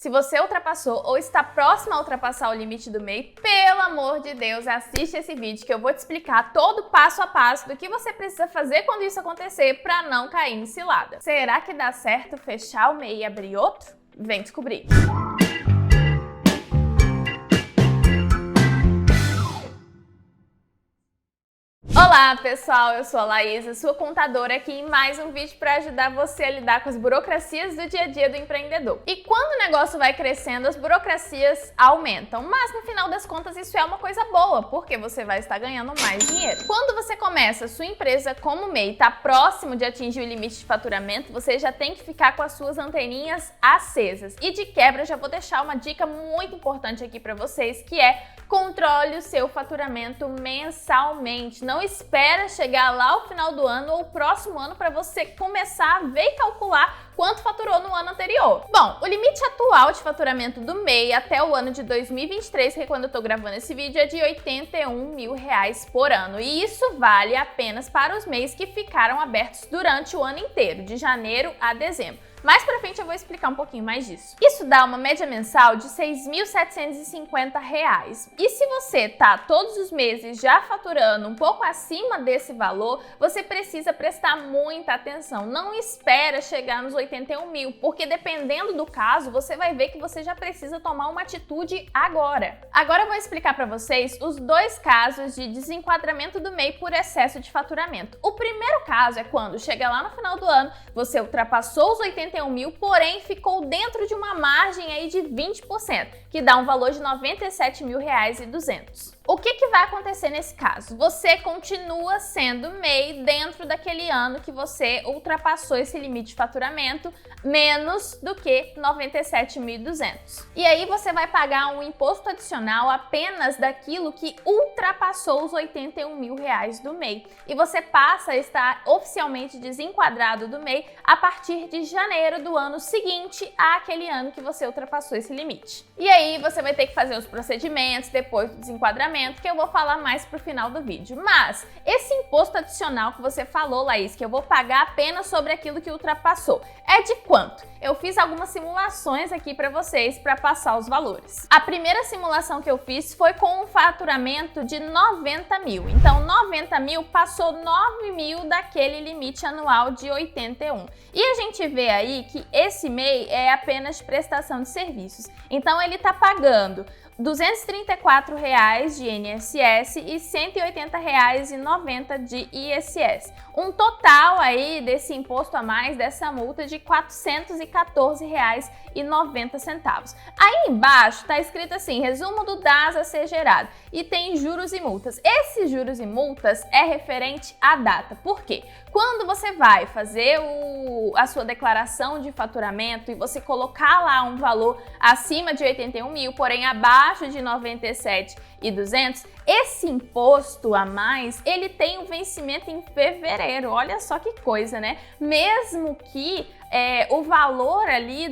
Se você ultrapassou ou está próximo a ultrapassar o limite do MEI, pelo amor de Deus, assiste esse vídeo que eu vou te explicar todo passo a passo do que você precisa fazer quando isso acontecer para não cair em cilada. Será que dá certo fechar o MEI e abrir outro? Vem descobrir! Olá pessoal, eu sou a Laísa, sua contadora aqui em mais um vídeo para ajudar você a lidar com as burocracias do dia a dia do empreendedor. E quando o negócio vai crescendo, as burocracias aumentam, mas no final das contas isso é uma coisa boa, porque você vai estar ganhando mais dinheiro. Quando você começa a sua empresa como MEI e está próximo de atingir o limite de faturamento, você já tem que ficar com as suas anteninhas acesas. E de quebra eu já vou deixar uma dica muito importante aqui para vocês, que é controle o seu faturamento mensalmente. Não espera chegar lá ao final do ano ou próximo ano para você começar a ver e calcular quanto faturou no ano anterior. Bom, o limite atual de faturamento do MEI até o ano de 2023, que é quando eu tô gravando esse vídeo, é de R$81 mil por ano. E isso vale apenas para os MEIs que ficaram abertos durante o ano inteiro, de janeiro a dezembro. Mais pra frente eu vou explicar um pouquinho mais disso. Isso dá uma média mensal de R$6.750. E se você tá todos os meses já faturando um pouco acima desse valor, você precisa prestar muita atenção. Não espera chegar nos 81 mil, porque dependendo do caso, você vai ver que você já precisa tomar uma atitude agora. Agora eu vou explicar para vocês os dois casos de desenquadramento do MEI por excesso de faturamento. O primeiro caso é quando chega lá no final do ano, você ultrapassou os 81 mil, porém ficou dentro de uma margem aí de 20%, que dá um valor de R$97.200. O que vai acontecer nesse caso? Você continua sendo MEI dentro daquele ano que você ultrapassou esse limite de faturamento, menos do que 97.200. E aí você vai pagar um imposto adicional apenas daquilo que ultrapassou os 81 mil do MEI. E você passa a estar oficialmente desenquadrado do MEI a partir de janeiro do ano seguinte àquele ano que você ultrapassou esse limite. E aí você vai ter que fazer os procedimentos depois do desenquadramento, que eu vou falar mais pro final do vídeo. Mas esse imposto adicional que você falou, Laís, que eu vou pagar apenas sobre aquilo que ultrapassou, é de quanto? Eu fiz algumas simulações aqui para vocês para passar os valores. A primeira simulação que eu fiz foi com um faturamento de 90 mil. Então 90 mil passou 9 mil daquele limite anual de 81. E a gente vê aí que esse MEI é apenas prestação de serviços. Então ele está pagando R$234 de INSS e R$180,90 de ISS. Um total aí desse imposto a mais, dessa multa, de R$414,90. Aí embaixo tá escrito assim, resumo do DAS a ser gerado, e tem juros e multas. Esses juros e multas é referente à data. Por quê? Quando você vai fazer a sua declaração de faturamento e você colocar lá um valor acima de 81 mil, porém abaixo de 97.200, esse imposto a mais, ele tem um vencimento em fevereiro. Olha só que coisa, né? Mesmo que o valor ali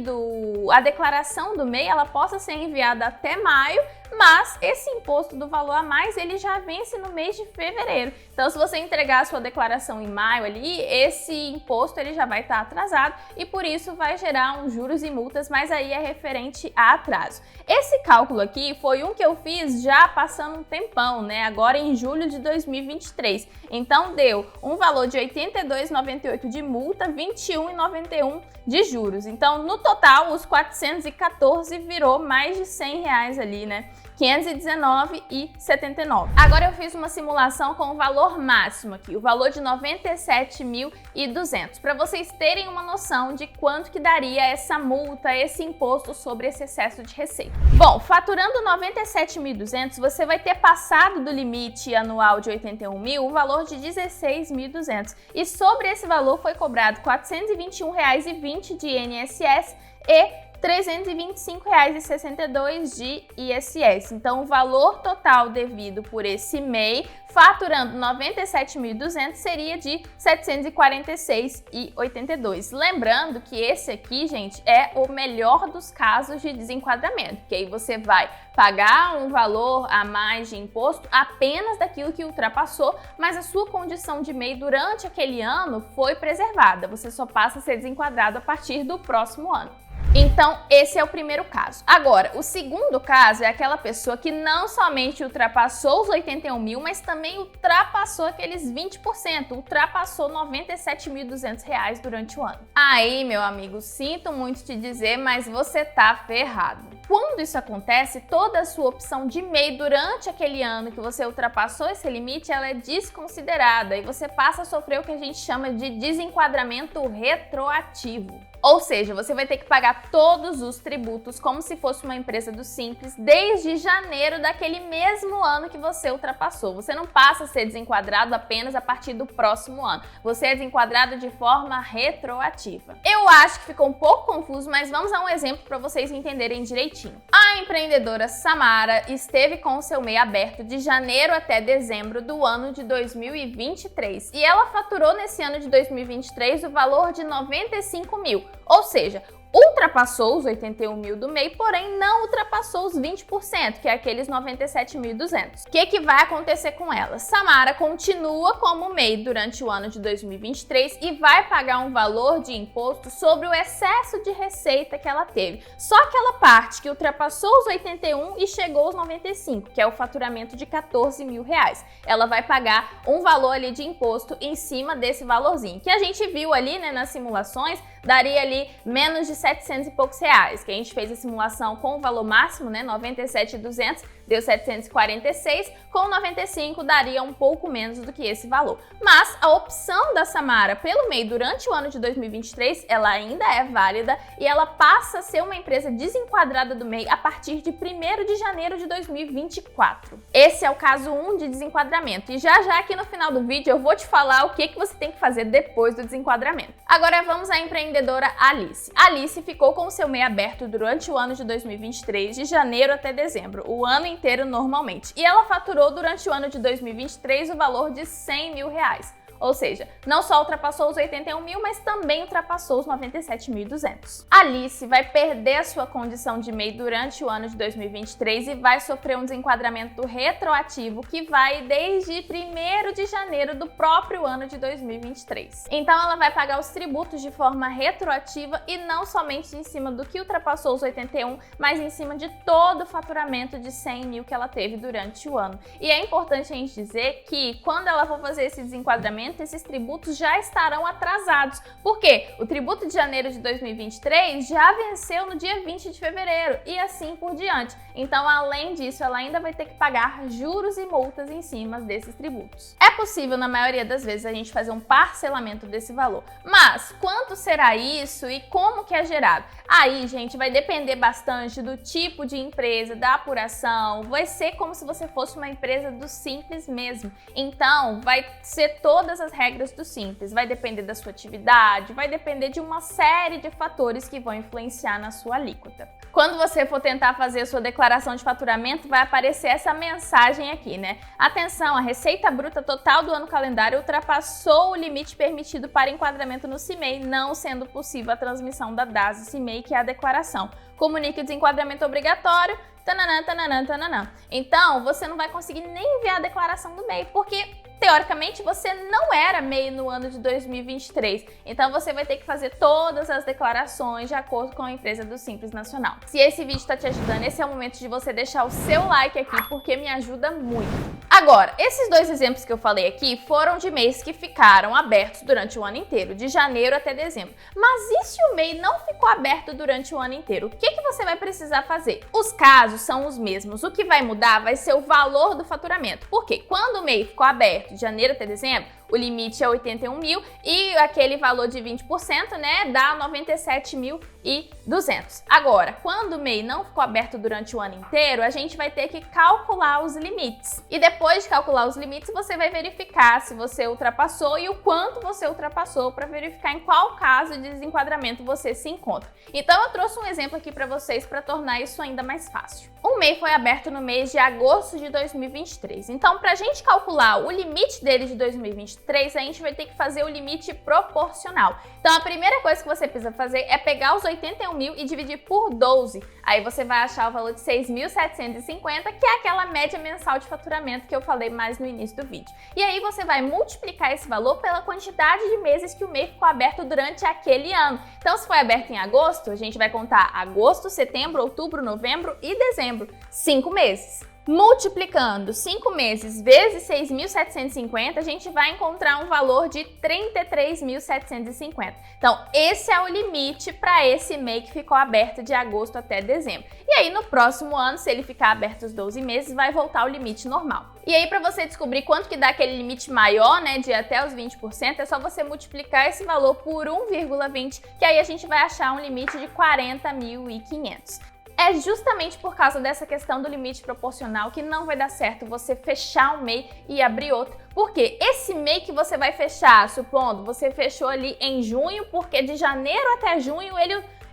a declaração do MEI, ela possa ser enviada até maio, mas esse imposto do valor a mais, ele já vence no mês de fevereiro. Então, se você entregar a sua declaração em maio ali, esse imposto ele já vai estar atrasado e por isso vai gerar uns juros e multas, mas aí é referente a atraso. Esse cálculo aqui foi um que eu fiz já passando um tempão, né? Agora em julho de 2023. Então, deu um valor de R$ 82,98 de multa, R$ 21,91 de juros. Então, no total, os 414 virou mais de R$100 ali, né? R$ 519,79. Agora eu fiz uma simulação com o valor máximo aqui, o valor de 97.200, para vocês terem uma noção de quanto que daria essa multa, esse imposto sobre esse excesso de receita. Bom, faturando 97.200, você vai ter passado do limite anual de 81 mil o valor de 16.200. E sobre esse valor foi cobrado R$ 421,20 de INSS e R$ 325,62 de ISS. Então, o valor total devido por esse MEI, faturando 97.200, seria de R$ 746,82. Lembrando que esse aqui, gente, é o melhor dos casos de desenquadramento, que aí você vai pagar um valor a mais de imposto apenas daquilo que ultrapassou, mas a sua condição de MEI durante aquele ano foi preservada. Você só passa a ser desenquadrado a partir do próximo ano. Então, esse é o primeiro caso. Agora, o segundo caso é aquela pessoa que não somente ultrapassou os 81 mil, mas também ultrapassou aqueles 20%, ultrapassou R$ 97.200 durante o ano. Aí, meu amigo, sinto muito te dizer, mas você tá ferrado. Quando isso acontece, toda a sua opção de MEI durante aquele ano que você ultrapassou esse limite, ela é desconsiderada e você passa a sofrer o que a gente chama de desenquadramento retroativo. Ou seja, você vai ter que pagar todos os tributos como se fosse uma empresa do Simples desde janeiro daquele mesmo ano que você ultrapassou. Você não passa a ser desenquadrado apenas a partir do próximo ano. Você é desenquadrado de forma retroativa. Eu acho que ficou um pouco confuso, mas vamos a um exemplo para vocês entenderem direitinho. A empreendedora Samara esteve com o seu MEI aberto de janeiro até dezembro do ano de 2023 e ela faturou nesse ano de 2023 o valor de 95 mil. Ou seja, ultrapassou os 81 mil do MEI, porém não ultrapassou os 20%, que é aqueles 97.200. O que vai acontecer com ela? Samara continua como MEI durante o ano de 2023 e vai pagar um valor de imposto sobre o excesso de receita que ela teve. Só aquela parte que ultrapassou os 81 e chegou aos 95, que é o faturamento de 14 mil reais. Ela vai pagar um valor ali de imposto em cima desse valorzinho, que a gente viu ali, né, nas simulações, daria ali menos de 700 e poucos reais, que a gente fez a simulação com o valor máximo, né, 97.200, deu 746, com 95 daria um pouco menos do que esse valor. Mas a opção da Samara pelo MEI durante o ano de 2023, ela ainda é válida e ela passa a ser uma empresa desenquadrada do MEI a partir de 1º de janeiro de 2024. Esse é o caso 1 de desenquadramento e já aqui no final do vídeo eu vou te falar o que você tem que fazer depois do desenquadramento. Agora vamos à empreendedora Alice. Alice ficou com o seu MEI aberto durante o ano de 2023, de janeiro até dezembro, o ano inteiro normalmente. E ela faturou durante o ano de 2023 o valor de 100 mil reais. Ou seja, não só ultrapassou os 81 mil, mas também ultrapassou os 97.200. Alice vai perder a sua condição de MEI durante o ano de 2023 e vai sofrer um desenquadramento retroativo que vai desde 1º de janeiro do próprio ano de 2023. Então ela vai pagar os tributos de forma retroativa e não somente em cima do que ultrapassou os 81, mas em cima de todo o faturamento de 100 mil que ela teve durante o ano. E é importante a gente dizer que quando ela for fazer esse desenquadramento, esses tributos já estarão atrasados. Por quê? O tributo de janeiro de 2023 já venceu no dia 20 de fevereiro e assim por diante. Então, além disso, ela ainda vai ter que pagar juros e multas em cima desses tributos. É possível, na maioria das vezes, a gente fazer um parcelamento desse valor. Mas, quanto será isso e como que é gerado? Aí, gente, vai depender bastante do tipo de empresa, da apuração. Vai ser como se você fosse uma empresa do Simples mesmo. Então, vai ser todas as regras do Simples. Vai depender da sua atividade, vai depender de uma série de fatores que vão influenciar na sua alíquota. Quando você for tentar fazer a sua declaração de faturamento, vai aparecer essa mensagem aqui, né? Atenção, a receita bruta total do ano calendário ultrapassou o limite permitido para enquadramento no CIMEI, não sendo possível a transmissão da DAS CIMEI, que é a declaração. Comunique o desenquadramento obrigatório, tananã, tananã, tananã. Então, você não vai conseguir nem enviar a declaração do MEI, porque teoricamente, você não era MEI no ano de 2023, então você vai ter que fazer todas as declarações de acordo com a empresa do Simples Nacional. Se esse vídeo está te ajudando, esse é o momento de você deixar o seu like aqui, porque me ajuda muito. Agora, esses dois exemplos que eu falei aqui foram de MEIs que ficaram abertos durante o ano inteiro, de janeiro até dezembro. Mas e se o MEI não ficou aberto durante o ano inteiro? O que você vai precisar fazer? Os casos são os mesmos, o que vai mudar vai ser o valor do faturamento. Por quê? Quando o MEI ficou aberto de janeiro até dezembro, o limite é 81 mil e aquele valor de 20%, né, dá 97.200. Agora, quando o MEI não ficou aberto durante o ano inteiro, a gente vai ter que calcular os limites. E depois de calcular os limites, você vai verificar se você ultrapassou e o quanto você ultrapassou para verificar em qual caso de desenquadramento você se encontra. Então, eu trouxe um exemplo aqui para vocês para tornar isso ainda mais fácil. O MEI foi aberto no mês de agosto de 2023. Então, para a gente calcular o limite dele de 2023, 3, a gente vai ter que fazer o limite proporcional. Então a primeira coisa que você precisa fazer é pegar os 81 mil e dividir por 12. Aí você vai achar o valor de 6.750, que é aquela média mensal de faturamento que eu falei mais no início do vídeo. E aí você vai multiplicar esse valor pela quantidade de meses que o MEI ficou aberto durante aquele ano. Então se foi aberto em agosto, a gente vai contar agosto, setembro, outubro, novembro e dezembro. 5 meses. Multiplicando 5 meses vezes 6.750, a gente vai encontrar um valor de 33.750. Então, esse é o limite para esse MEI que ficou aberto de agosto até dezembro. E aí, no próximo ano, se ele ficar aberto os 12 meses, vai voltar ao limite normal. E aí, para você descobrir quanto que dá aquele limite maior, né, de até os 20%, é só você multiplicar esse valor por 1,20, que aí a gente vai achar um limite de 40.500. É justamente por causa dessa questão do limite proporcional que não vai dar certo você fechar um MEI e abrir outro. Porque esse MEI que você vai fechar, supondo, você fechou ali em junho, porque de janeiro até junho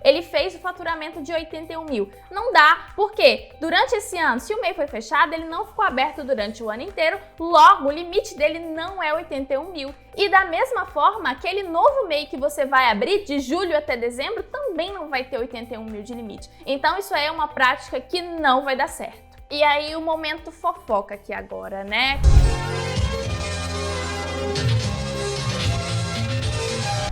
ele fez o faturamento de 81 mil. Não dá, porque durante esse ano, se o MEI foi fechado, ele não ficou aberto durante o ano inteiro, logo o limite dele não é 81 mil. E da mesma forma, aquele novo MEI que você vai abrir de julho até dezembro também não vai ter 81 mil de limite. Então isso é uma prática que não vai dar certo. E aí o momento fofoca aqui agora, né?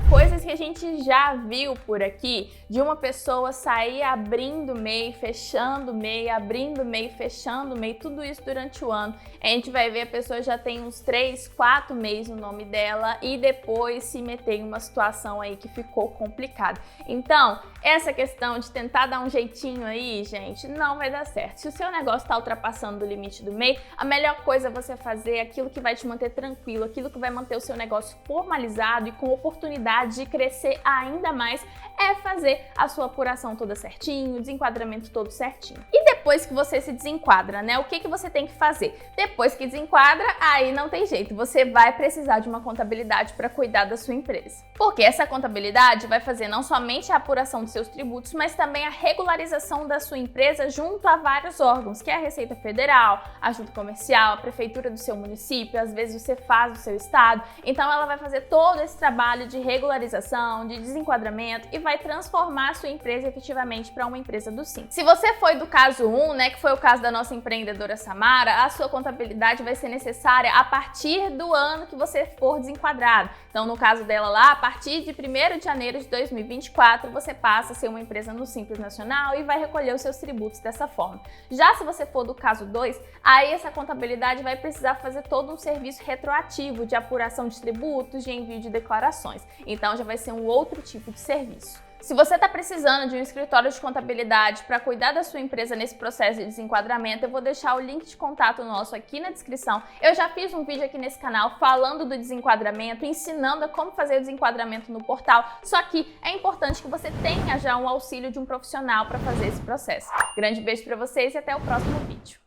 Coisas que a gente já viu por aqui, de uma pessoa sair abrindo MEI, fechando MEI, abrindo MEI, fechando MEI, tudo isso durante o ano. A gente vai ver a pessoa já tem uns 3, 4 MEIs no nome dela e depois se meter em uma situação aí que ficou complicada. Então, essa questão de tentar dar um jeitinho aí, gente, não vai dar certo. Se o seu negócio está ultrapassando o limite do MEI, a melhor coisa é você fazer aquilo que vai te manter tranquilo, aquilo que vai manter o seu negócio formalizado e com oportunidade de crescer ainda mais, é fazer a sua apuração toda certinho, o desenquadramento todo certinho. E depois que você se desenquadra, né, o que você tem que fazer? Depois que desenquadra, aí não tem jeito, você vai precisar de uma contabilidade para cuidar da sua empresa. Porque essa contabilidade vai fazer não somente a apuração dos seus tributos, mas também a regularização da sua empresa junto a vários órgãos, que é a Receita Federal, a Junta Comercial, a Prefeitura do seu município, às vezes você faz do seu estado. Então ela vai fazer todo esse trabalho de regularização, de desenquadramento e vai transformar a sua empresa efetivamente para uma empresa do Simples. Se você foi do caso 1, né, que foi o caso da nossa empreendedora Samara, a sua contabilidade vai ser necessária a partir do ano que você for desenquadrado. Então, no caso dela lá, a partir de 1º de janeiro de 2024, você passa a ser uma empresa no Simples Nacional e vai recolher os seus tributos dessa forma. Já se você for do caso 2, aí essa contabilidade vai precisar fazer todo um serviço retroativo de apuração de tributos, de envio de declarações. Então, já vai ser um outro tipo de serviço. Se você está precisando de um escritório de contabilidade para cuidar da sua empresa nesse processo de desenquadramento, eu vou deixar o link de contato nosso aqui na descrição. Eu já fiz um vídeo aqui nesse canal falando do desenquadramento, ensinando a como fazer o desenquadramento no portal, só que é importante que você tenha já um auxílio de um profissional para fazer esse processo. Grande beijo para vocês e até o próximo vídeo.